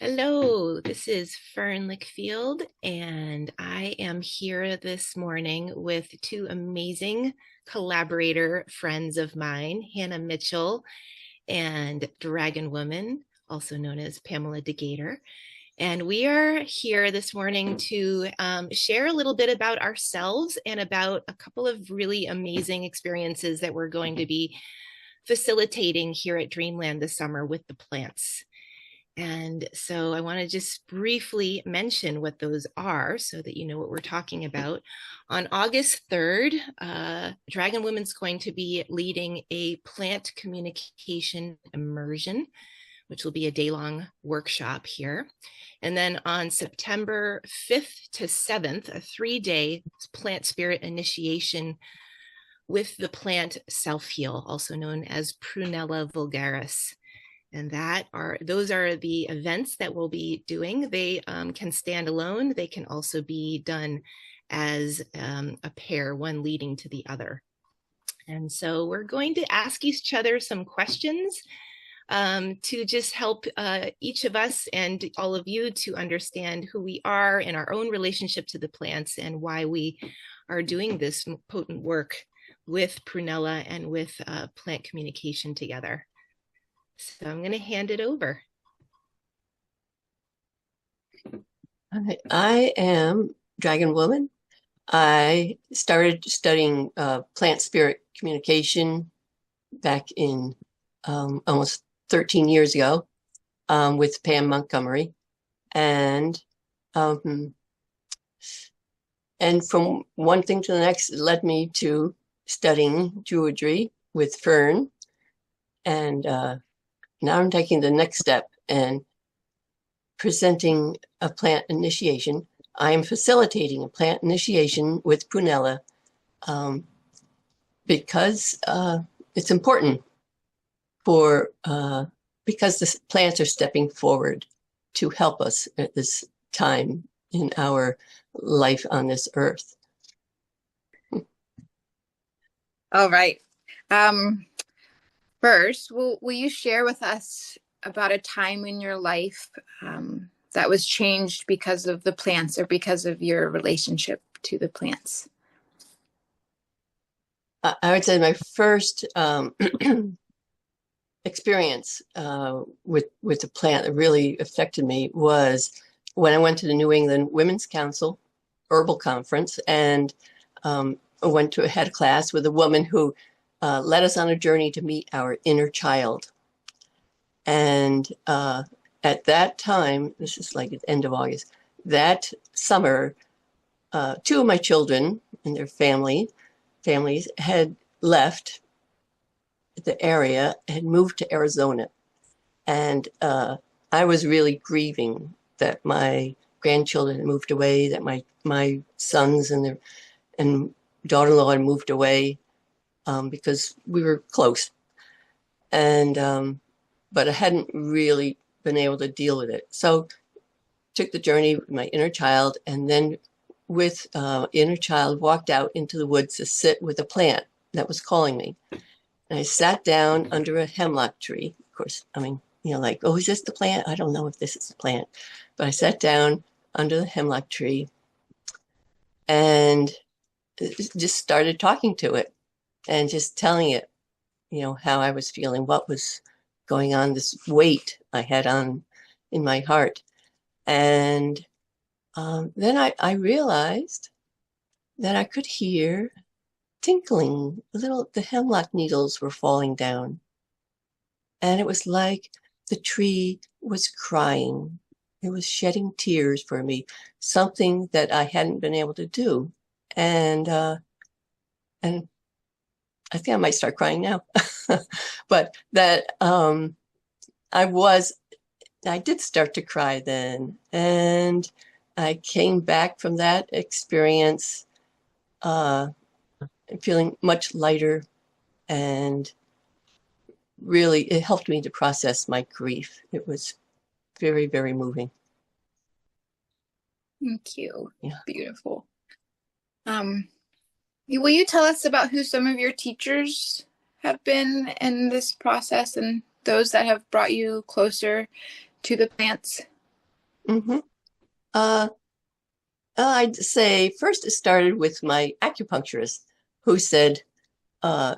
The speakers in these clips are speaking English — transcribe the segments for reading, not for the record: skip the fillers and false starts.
Hello, this is Fern Lickfield, and I am here this morning with two amazing collaborator friends of mine, Hannah Mitchell and Dragon Woman, also known as Pamela DeGator. And we are here this morning to share a little bit about ourselves and about a couple of really amazing experiences that we're going to be facilitating here at Dreamland this summer with the plants. And so I want to just briefly mention what those are so that you know what we're talking about. On August 3rd, Dragon Women's going to be leading a plant communication immersion, which will be a day-long workshop here. And then on September 5th to 7th, a 3-day plant spirit initiation with the plant Self-Heal, also known as Prunella vulgaris. And those are the events that we'll be doing. They can stand alone. They can also be done as a pair, one leading to the other. And so we're going to ask each other some questions to just help each of us and all of you to understand who we are in our own relationship to the plants and why we are doing this potent work with Prunella and with plant communication together. So I'm going to hand it over. I am Dragon Woman. I started studying plant spirit communication back in almost 13 years ago with Pam Montgomery. And from one thing to the next, it led me to studying Druidry with Fern. And now I'm taking the next step and presenting a plant initiation. I am facilitating a plant initiation with Prunella because it's important because the plants are stepping forward to help us at this time in our life on this earth. All right. First, will you share with us about a time in your life that was changed because of the plants or because of your relationship to the plants? I would say my first experience with the plant that really affected me was when I went to the New England Women's Council Herbal Conference and had a class with a woman who led us on a journey to meet our inner child. And at that time, this is like at the end of August, that summer, two of my children and their families had left the area, had moved to Arizona. And I was really grieving that my grandchildren had moved away, that my sons and daughter-in-law had moved away. Because we were close, and but I hadn't really been able to deal with it. So took the journey with my inner child, and then with inner child walked out into the woods to sit with a plant that was calling me. And I sat down under a hemlock tree. Of course, I mean, like, oh, is this the plant? I don't know if this is the plant, but I sat down under the hemlock tree and just started talking to it. And just telling it, how I was feeling, what was going on, this weight I had in my heart. And then I realized that I could hear tinkling, the hemlock needles were falling down. And it was like the tree was crying. It was shedding tears for me, something that I hadn't been able to do. And I think I might start crying now, but that I did start to cry then. And I came back from that experience feeling much lighter, and really it helped me to process my grief. It was very, very moving. Thank you. Yeah. Beautiful. Will you tell us about who some of your teachers have been in this process and those that have brought you closer to the plants? Mm-hmm. Uh, I'd say first it started with my acupuncturist who said uh,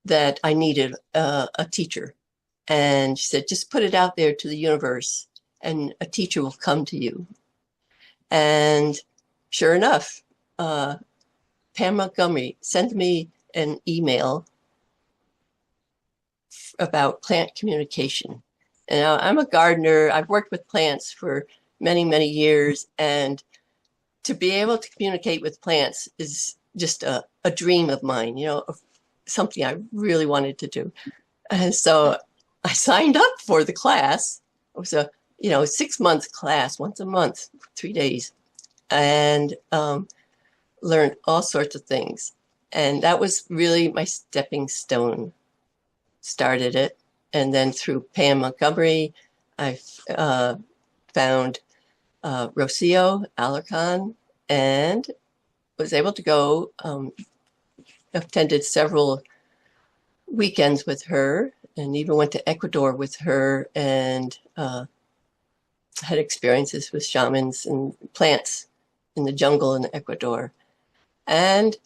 that I needed a teacher. And she said, just put it out there to the universe and a teacher will come to you. And sure enough, Pam Montgomery sent me an email about plant communication. And I'm a gardener. I've worked with plants for many, many years. And to be able to communicate with plants is just a dream of mine, something I really wanted to do. And so I signed up for the class. It was a 6 month class, once a month, 3 days, and learned all sorts of things. And that was really my stepping stone. Started it, and then through Pam Montgomery, I found Rocio Alarcon, and was able to go. Attended several weekends with her, and even went to Ecuador with her, and had experiences with shamans and plants in the jungle in Ecuador. And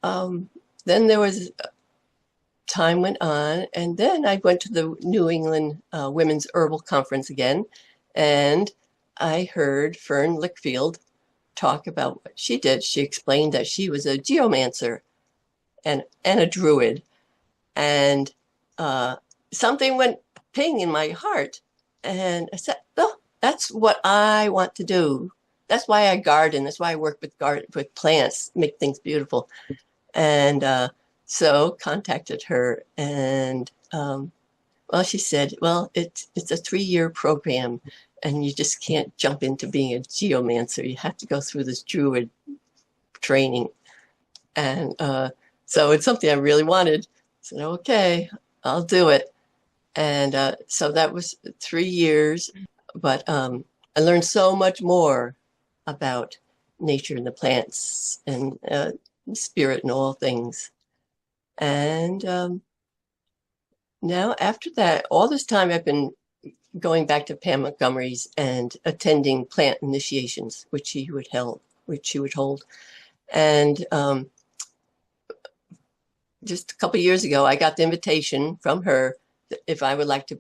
then there was time went on, and then I went to the New England Women's Herbal Conference again, and I heard Fern Lickfield talk about what she did. She explained that she was a geomancer and a druid, and something went ping in my heart, and I said, "Oh, that's what I want to do. That's why I garden. That's why I work with plants, make things beautiful." And so contacted her, and well, she said, "Well, it's a 3-year program, and you just can't jump into being a geomancer. You have to go through this druid training." And so it's something I really wanted. I said, "Okay, I'll do it." And so that was 3 years, but I learned so much more about nature and the plants and spirit and all things. And now after that, all this time I've been going back to Pam Montgomery's and attending plant initiations, which she would hold. And just a couple of years ago, I got the invitation from her if I would like to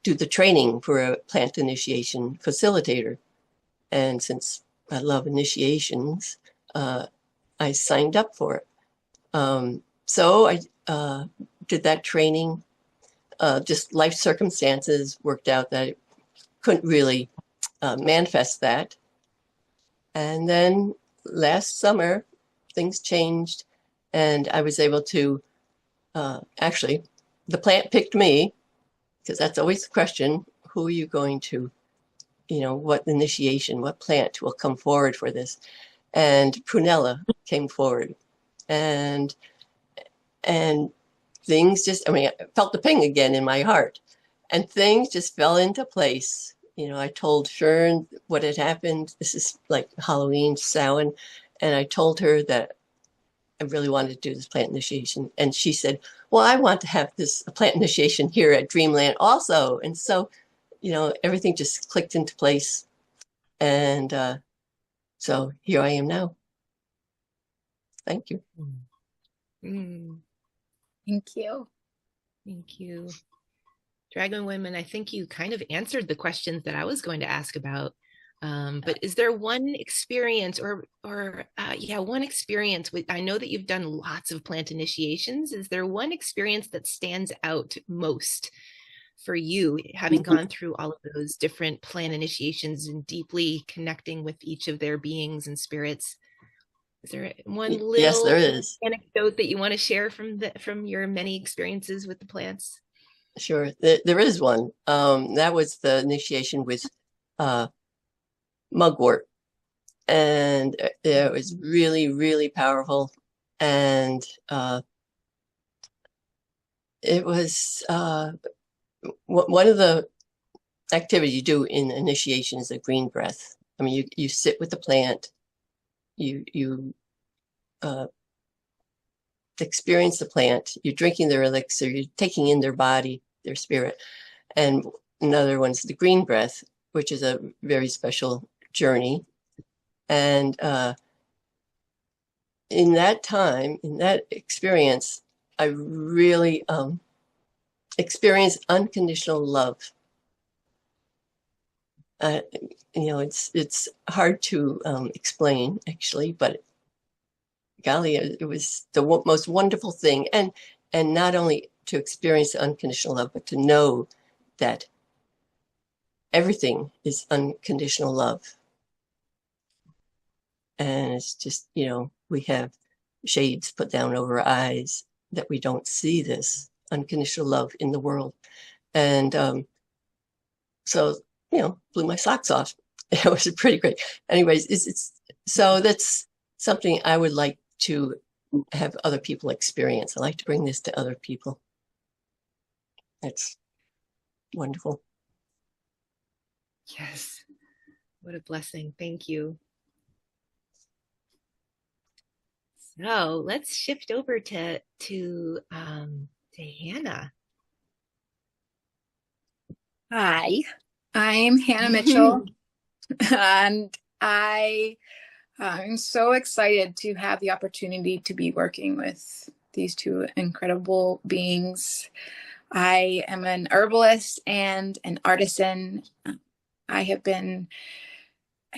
do the training for a plant initiation facilitator. And since I love initiations, I signed up for it. So I did that training. Just life circumstances worked out that I couldn't really manifest that. And then last summer, things changed, and I was able to actually, the plant picked me, because that's always the question: who are you going to, what initiation, what plant will come forward for this? And Prunella came forward, and things just, I felt the ping again in my heart, and things just fell into place. I told Fern what had happened. This is like Halloween, Samhain, and I told her that I really wanted to do this plant initiation. And she said, "Well, I want to have this plant initiation here at Dreamland also." And so, everything just clicked into place. And so here I am now. Thank you. Mm, Thank you. thank you. Dragon Women, I think you kind of answered the questions that I was going to ask about. But is there one experience one experience I know that you've done lots of plant initiations. Is there one experience that stands out most for you, having gone through all of those different plant initiations and deeply connecting with each of their beings and spirits? Is there one little Yes, there is. anecdote that you want to share from your many experiences with the plants? Sure, there is one. That was the initiation with mugwort, and it was really, really powerful. And it was one of the activities you do in initiation is a green breath. You sit with the plant, you experience the plant, you're drinking their elixir, you're taking in their body, their spirit. And another one's the Green Breath, which is a very special journey. And in that time, in that experience, I really experienced unconditional love. It's hard to explain, actually, but golly, it was the most wonderful thing. And not only to experience unconditional love, but to know that everything is unconditional love. And it's just, we have shades put down over our eyes that we don't see this unconditional love in the world. And so, blew my socks off. It was pretty great. Anyways, so that's something I would like to have other people experience. I like to bring this to other people. That's wonderful. Yes. What a blessing. Thank you. So let's shift over to Hannah. Hi, I'm Hannah Mitchell, and I'm so excited to have the opportunity to be working with these two incredible beings. I am an herbalist and an artisan. I have been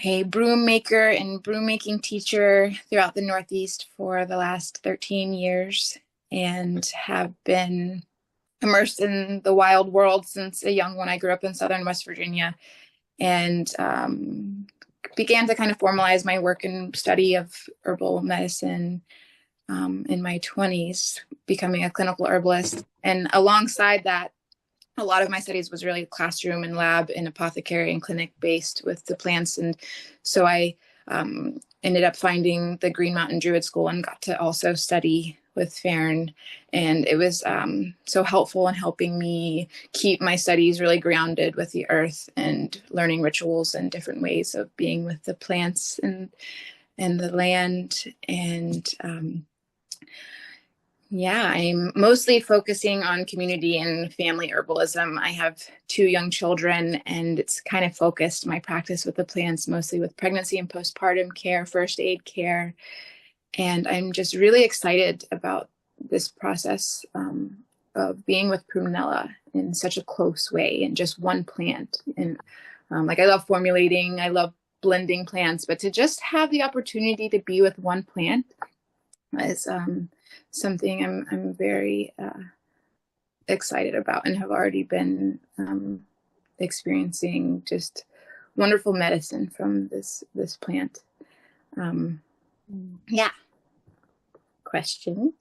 a broom maker and broom making teacher throughout the Northeast for the last 13 years and have been immersed in the wild world since a young one. I grew up in Southern West Virginia and began to kind of formalize my work and study of herbal medicine in my 20s, becoming a clinical herbalist. And alongside that, a lot of my studies was really classroom and lab and apothecary and clinic based with the plants. And so I ended up finding the Green Mountain Druid School and got to also study with Farron. And it was so helpful in helping me keep my studies really grounded with the earth and learning rituals and different ways of being with the plants and the land. And I'm mostly focusing on community and family herbalism. I have 2 young children, and it's kind of focused my practice with the plants mostly with pregnancy and postpartum care, first aid care. And I'm just really excited about this process of being with Prunella in such a close way and just one plant. And I love formulating, I love blending plants, but to just have the opportunity to be with one plant is something I'm very excited about and have already been experiencing just wonderful medicine from this plant. Questions?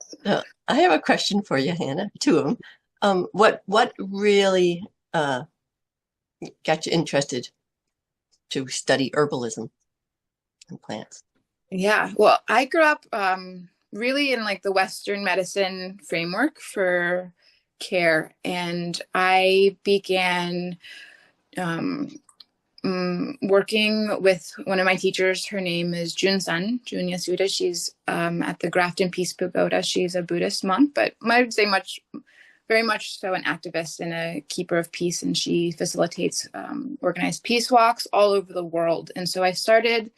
I have a question for you, Hannah. 2 of them. What really got you interested to study herbalism and plants? Yeah, well, I grew up really in the Western medicine framework for care, and I began working with one of my teachers. Her name is Jun Yasuda. She's at the Grafton Peace Pagoda. She's a Buddhist monk, but I would say very much so an activist and a keeper of peace. And she facilitates organized peace walks all over the world. And so I started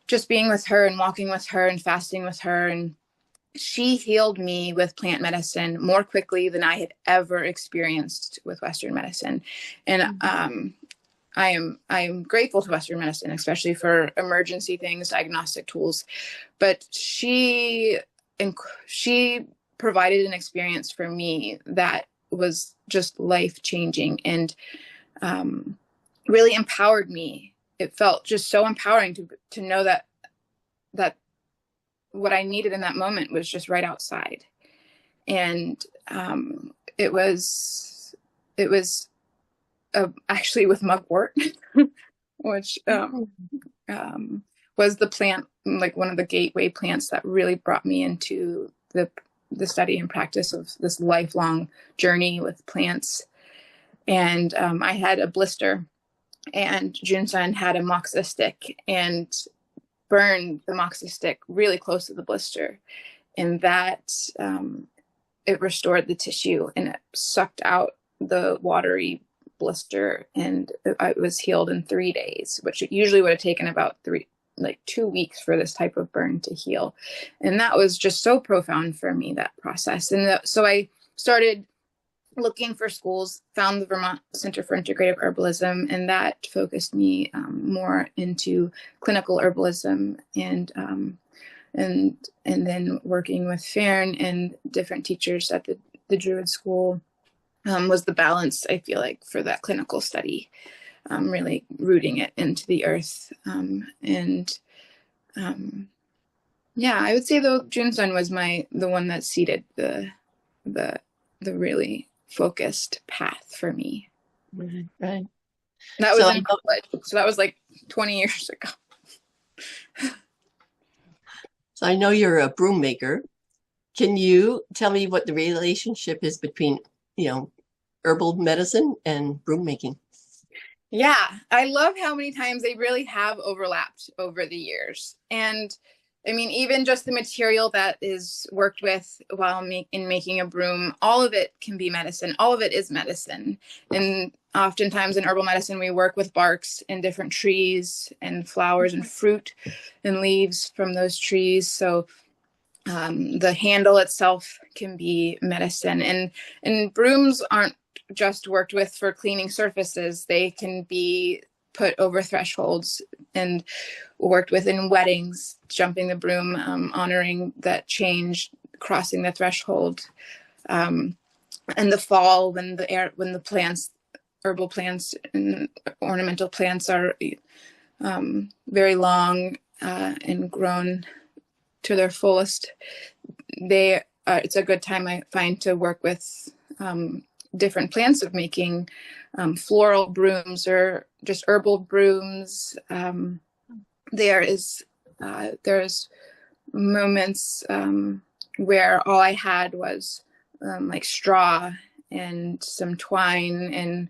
just being with her and walking with her and fasting with her. And she healed me with plant medicine more quickly than I had ever experienced with Western medicine. And I am grateful to Western medicine, especially for emergency things, diagnostic tools. But she provided an experience for me that was just life-changing and really empowered me. It felt just so empowering to know that what I needed in that moment was just right outside. And it was actually with mugwort, which was the plant, one of the gateway plants that really brought me into the study and practice of this lifelong journey with plants. And I had a blister, and Junsun had a moxa stick and burned the moxa stick really close to the blister. And that it restored the tissue and it sucked out the watery blister, and it was healed in 3 days, which it usually would have taken about 2 weeks for this type of burn to heal. And that was just so profound for me, that process. And so I started looking for schools, found the Vermont Center for Integrative Herbalism, and that focused me more into clinical herbalism, and then working with Farron and different teachers at the Druid School was the balance, I feel like, for that clinical study, really rooting it into the earth. Yeah, I would say though June Sun was the one that seeded the really focused path for me. Right. That was in college, so that was like 20 years ago. So I know you're a broom maker. Can you tell me what the relationship is between, herbal medicine and broom making? Yeah, I love how many times they really have overlapped over the years. And I mean, even just the material that is worked with while making a broom, all of it can be medicine. All of it is medicine. And oftentimes in herbal medicine, we work with barks and different trees and flowers and fruit and leaves from those trees. So the handle itself can be medicine. And brooms aren't just worked with for cleaning surfaces. They can be put over thresholds and worked with in weddings, jumping the broom, honoring that change, crossing the threshold. In the fall, when the plants, herbal plants and ornamental plants are very long and grown to their fullest, it's a good time, I find, to work with different plants of making floral brooms or just herbal brooms. There's moments where all I had was like straw and some twine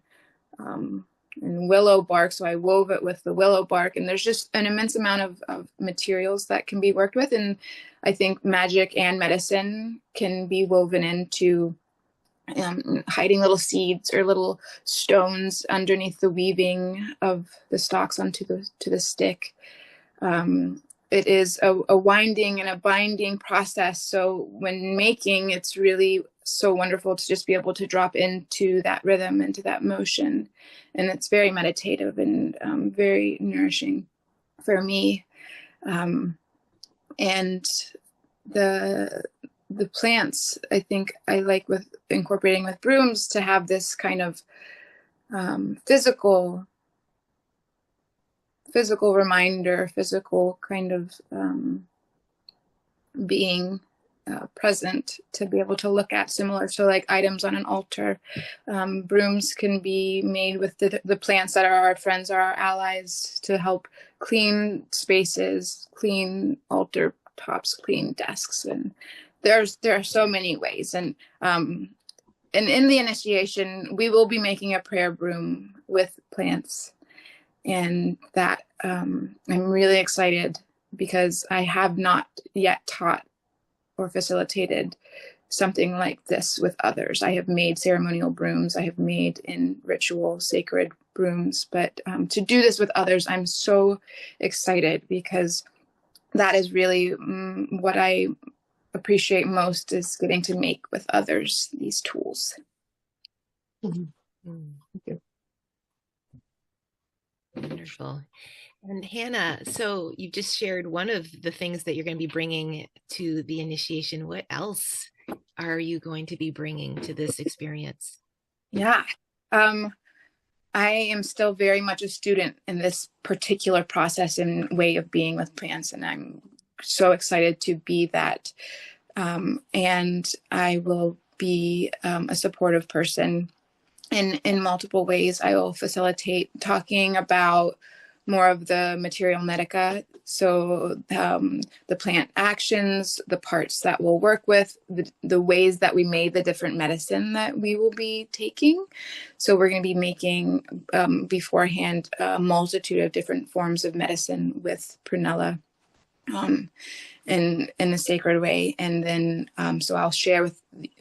and willow bark. So I wove it with the willow bark, and there's just an immense amount of materials that can be worked with. And I think magic and medicine can be woven into hiding little seeds or little stones underneath the weaving of the stalks onto the stick. It is a winding and a binding process. So when making, it's really so wonderful to just be able to drop into that rhythm, into that motion. And it's very meditative and very nourishing for me. And the plants, I think I like with incorporating with brooms to have this kind of physical reminder, physical kind of being present to be able to look at, similar to like items on an altar. Brooms can be made with the plants that are our friends, are our allies, to help clean spaces, clean altar tops, clean desks. And there are so many ways. And in the initiation, we will be making a prayer broom with plants. And that I'm really excited because I have not yet taught or facilitated something like this with others. I have made ceremonial brooms. I have made in ritual sacred brooms, but to do this with others, I'm so excited because that is really what I appreciate most, is getting to make with others these tools. Mm-hmm. Okay. Wonderful. And Hannah, so you just shared one of the things that you're going to be bringing to the initiation. What else are you going to be bringing to this experience? Yeah. I am still very much a student in this particular process and way of being with plants, and I'm so excited to be that. And I will be a supportive person in multiple ways. I will facilitate talking about more of the material medica, so the plant actions, the parts that we'll work with, the ways that we made the different medicine that we will be taking. So we're going to be making beforehand a multitude of different forms of medicine with prunella in a sacred way. And then so I'll share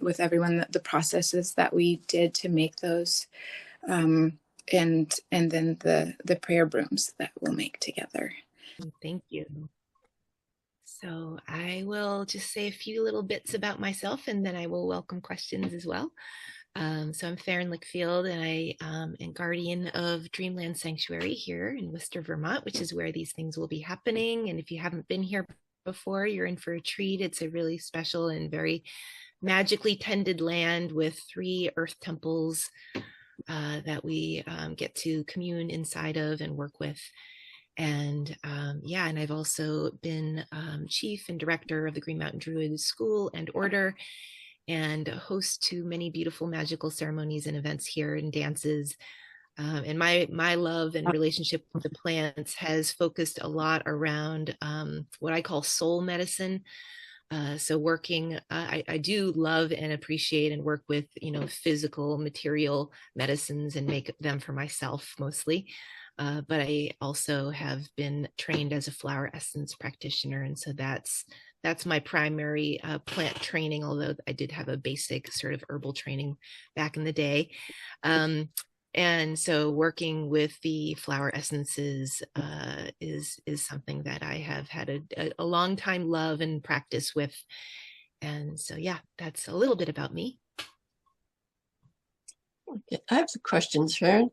with everyone the processes that we did to make those. and then the prayer brooms that we'll make together. Thank you. So I will just say a few little bits about myself, and then I will welcome questions as well. So I'm Farron Lickfield, and I am guardian of Dreamland Sanctuary here in Worcester, Vermont, which is where these things will be happening. And if you haven't been here before, you're in for a treat. It's a really special and very magically tended land with 3 earth temples that we get to commune inside of and work with. And yeah, and I've also been chief and director of the Green Mountain Druid School and Order, and host to many beautiful magical ceremonies and events here and dances. And my love and relationship with the plants has focused a lot around what I call soul medicine. So working, I do love and appreciate and work with, physical material medicines and make them for myself mostly. But I also have been trained as a flower essence practitioner. And so that's my primary plant training, although I did have a basic sort of herbal training back in the day. And so working with the flower essences is something that I have had a long time love and practice with. And so, yeah, that's a little bit about me. Okay. I have some questions, Sharon.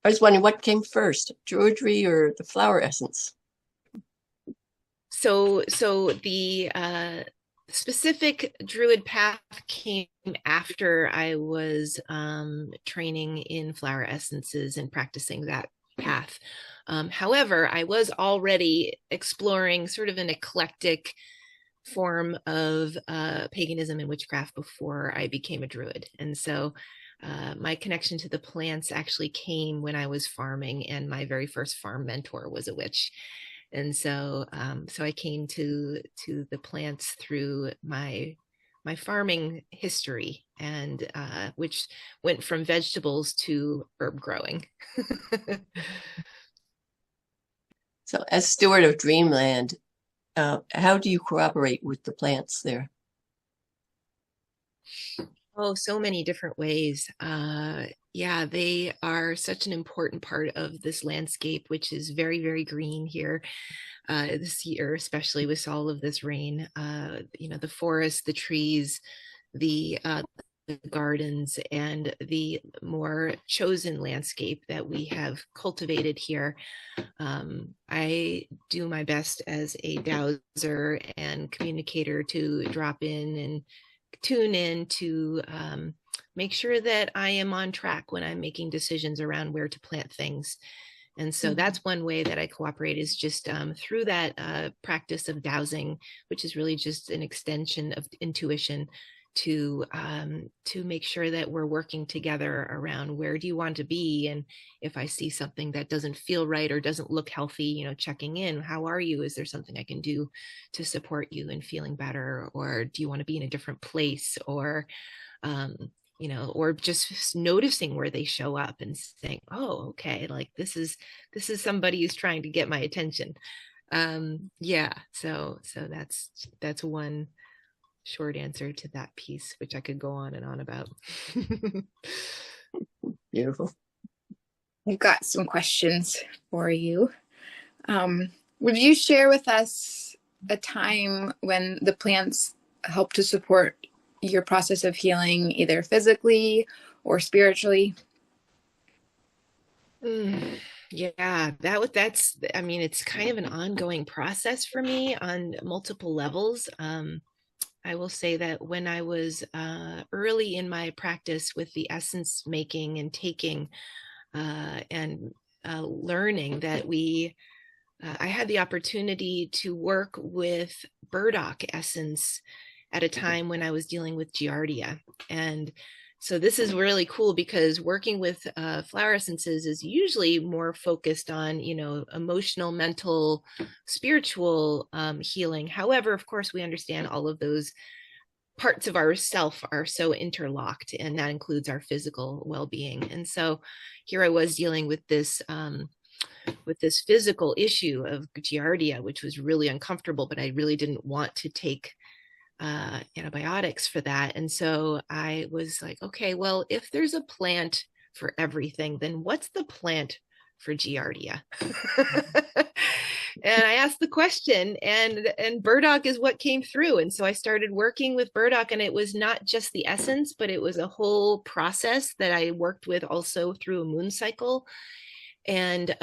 I was wondering what came first, Druidry or the flower essence? So the specific Druid path came after I was training in flower essences and practicing that path. However, I was already exploring sort of an eclectic form of paganism and witchcraft before I became a Druid. And so my connection to the plants actually came when I was farming, and my very first farm mentor was a witch. And so I came to the plants through my farming history, and which went from vegetables to herb growing. So as steward of Dreamland, how do you cooperate with the plants there? Oh, so many different ways. Yeah, they are such an important part of this landscape, which is very, very green here this year, especially with all of this rain. The forest, the trees, the gardens, and the more chosen landscape that we have cultivated here. I do my best as a dowser and communicator to drop in and tune in to make sure that I am on track when I'm making decisions around where to plant things. And so that's one way that I cooperate, is just through that practice of dowsing, which is really just an extension of intuition to make sure that we're working together around where do you want to be. And if I see something that doesn't feel right or doesn't look healthy, checking in, how are you? Is there something I can do to support you in feeling better? Or do you want to be in a different place? Or, or just noticing where they show up and saying, oh, okay, like this is somebody who's trying to get my attention. Yeah. So that's one short answer to that piece, which I could go on and on about. Beautiful. I've got some questions for you. Would you share with us a time when the plants help to support your process of healing, either physically or spiritually? Yeah, it's kind of an ongoing process for me on multiple levels. I will say that when I was early in my practice with the essence making and taking and learning that I had the opportunity to work with burdock essence at a time when I was dealing with Giardia. And so this is really cool, because working with flower essences is usually more focused on, emotional, mental, spiritual healing. However, of course, we understand all of those parts of ourself are so interlocked, and that includes our physical well-being. And so here I was dealing with this physical issue of Giardia, which was really uncomfortable, but I really didn't want to take antibiotics for that. And so I was like, okay, well, if there's a plant for everything, then what's the plant for Giardia? And I asked the question, and burdock is what came through. And so I started working with burdock, and it was not just the essence, but it was a whole process that I worked with also through a moon cycle, and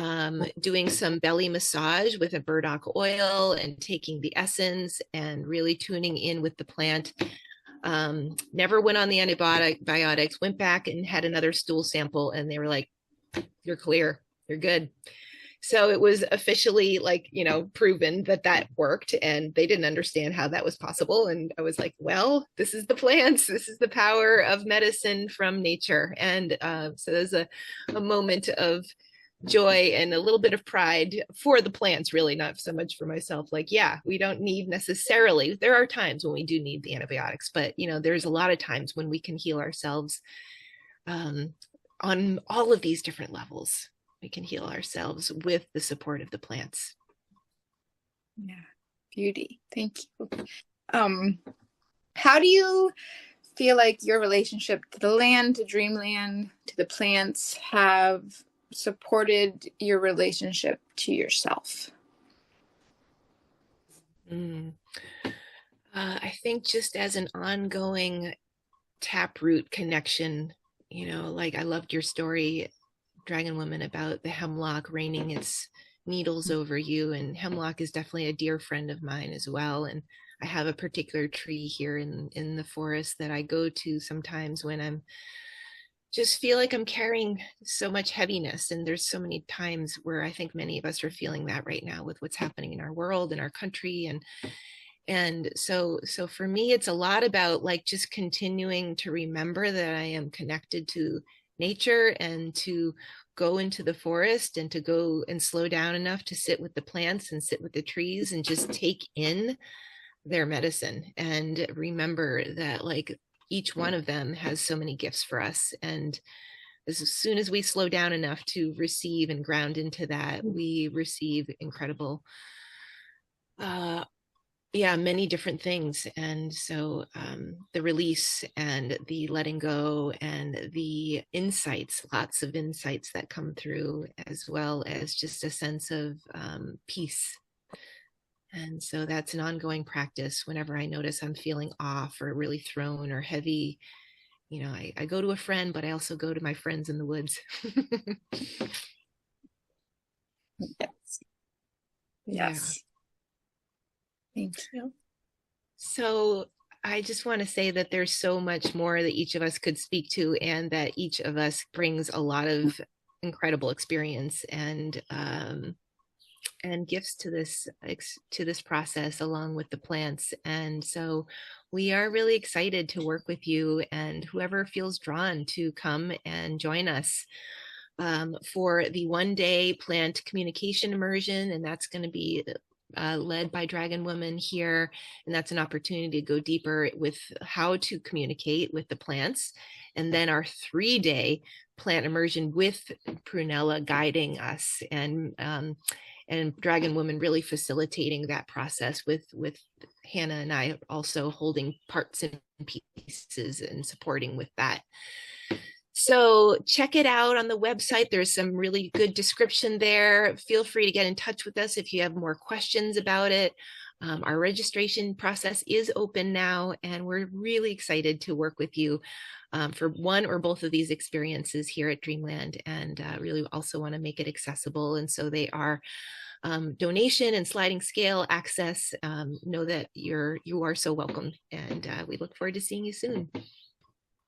doing some belly massage with a burdock oil and taking the essence and really tuning in with the plant. Never went on the antibiotics, went back and had another stool sample, and they were like, you're clear, you're good. So it was officially like, proven that that worked, and they didn't understand how that was possible. And I was like, well, this is the plants. This is the power of medicine from nature. And so there's a moment of joy and a little bit of pride for the plants, really, not so much for myself. Like, yeah, we don't need necessarily, there are times when we do need the antibiotics, but there's a lot of times when we can heal ourselves on all of these different levels. We can heal ourselves with the support of the plants. Yeah, beauty. Thank you. How do you feel like your relationship to the land, to Dreamland, to the plants have supported your relationship to yourself? I think just as an ongoing taproot connection, like I loved your story, Dragon Woman, about the hemlock raining its needles over you. And hemlock is definitely a dear friend of mine as well. And I have a particular tree here in the forest that I go to sometimes when I'm just feel like I'm carrying so much heaviness. And there's so many times where I think many of us are feeling that right now with what's happening in our world and our country. And so for me, it's a lot about like just continuing to remember that I am connected to nature, and to go into the forest and to go and slow down enough to sit with the plants and sit with the trees and just take in their medicine, and remember that like each one of them has so many gifts for us. And as soon as we slow down enough to receive and ground into that, we receive incredible many different things. And so the release and the letting go and the insights, lots of insights that come through, as well as just a sense of peace. And so that's an ongoing practice. Whenever I notice I'm feeling off or really thrown or heavy, I go to a friend, but I also go to my friends in the woods. Yes. Yes. Thank you. So I just want to say that there's so much more that each of us could speak to, and that each of us brings a lot of incredible experience and gifts to this process, along with the plants. And so we are really excited to work with you, and whoever feels drawn to come and join us for the 1-day plant communication immersion. And that's going to be led by Dragon Woman here. And that's an opportunity to go deeper with how to communicate with the plants. And then our 3-day plant immersion with Prunella guiding us, and Dragon Woman really facilitating that process with Hannah and I also holding parts and pieces and supporting with that. So check it out on the website. There's some really good description there. Feel free to get in touch with us if you have more questions about it. Our registration process is open now, and we're really excited to work with you for one or both of these experiences here at Dreamland, and really also want to make it accessible. And so they are donation and sliding scale access. Know that you are so welcome, and we look forward to seeing you soon.